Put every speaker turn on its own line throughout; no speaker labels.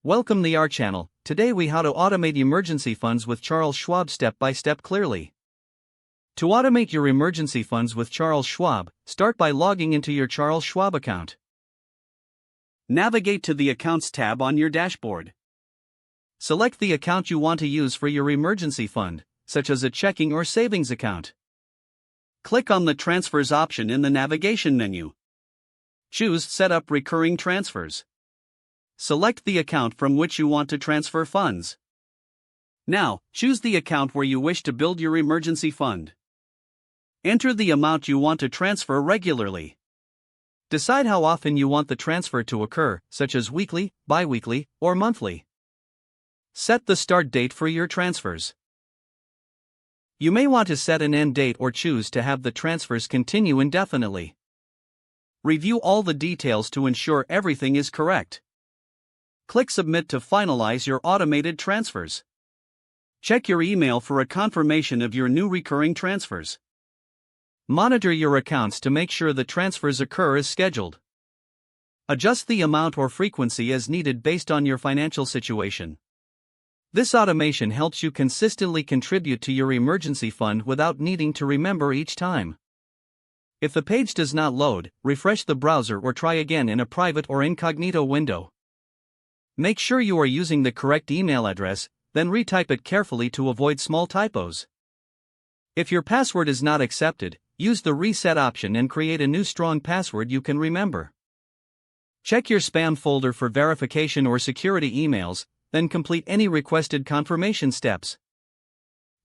Welcome to our channel. Today we how to automate emergency funds with Charles Schwab step by step clearly. To automate your emergency funds with Charles Schwab, start by logging into your Charles Schwab account. Navigate to the Accounts tab on your dashboard. Select the account you want to use for your emergency fund, such as a checking or savings account. Click on the Transfers option in the navigation menu. Choose Set up Recurring Transfers. Select the account from which you want to transfer funds. Now, choose the account where you wish to build your emergency fund. Enter the amount you want to transfer regularly. Decide how often you want the transfer to occur, such as weekly, bi-weekly, or monthly. Set the start date for your transfers. You may want to set an end date or choose to have the transfers continue indefinitely. Review all the details to ensure everything is correct. Click Submit to finalize your automated transfers. Check your email for a confirmation of your new recurring transfers. Monitor your accounts to make sure the transfers occur as scheduled. Adjust the amount or frequency as needed based on your financial situation. This automation helps you consistently contribute to your emergency fund without needing to remember each time. If the page does not load, refresh the browser or try again in a private or incognito window. Make sure you are using the correct email address, then retype it carefully to avoid small typos. If your password is not accepted, use the Reset option and create a new strong password you can remember. Check your spam folder for verification or security emails, then complete any requested confirmation steps.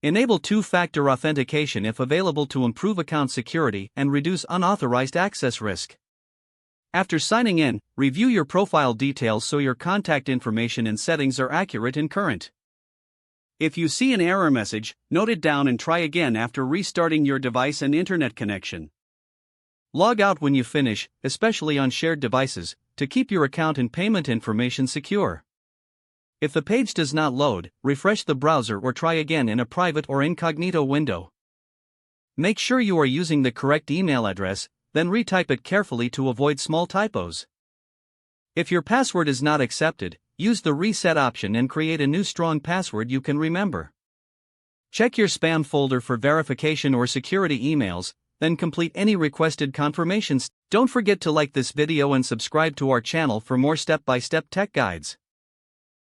Enable two-factor authentication if available to improve account security and reduce unauthorized access risk. After signing in, review your profile details so your contact information and settings are accurate and current. If you see an error message, note it down and try again after restarting your device and internet connection. Log out when you finish, especially on shared devices, to keep your account and payment information secure. If the page does not load, refresh the browser or try again in a private or incognito window. Make sure you are using the correct email address, then retype it carefully to avoid small typos. If your password is not accepted, use the Reset option and create a new strong password you can remember. Check your spam folder for verification or security emails, then complete any requested confirmations. Don't forget to like this video and subscribe to our channel for more step-by-step tech guides.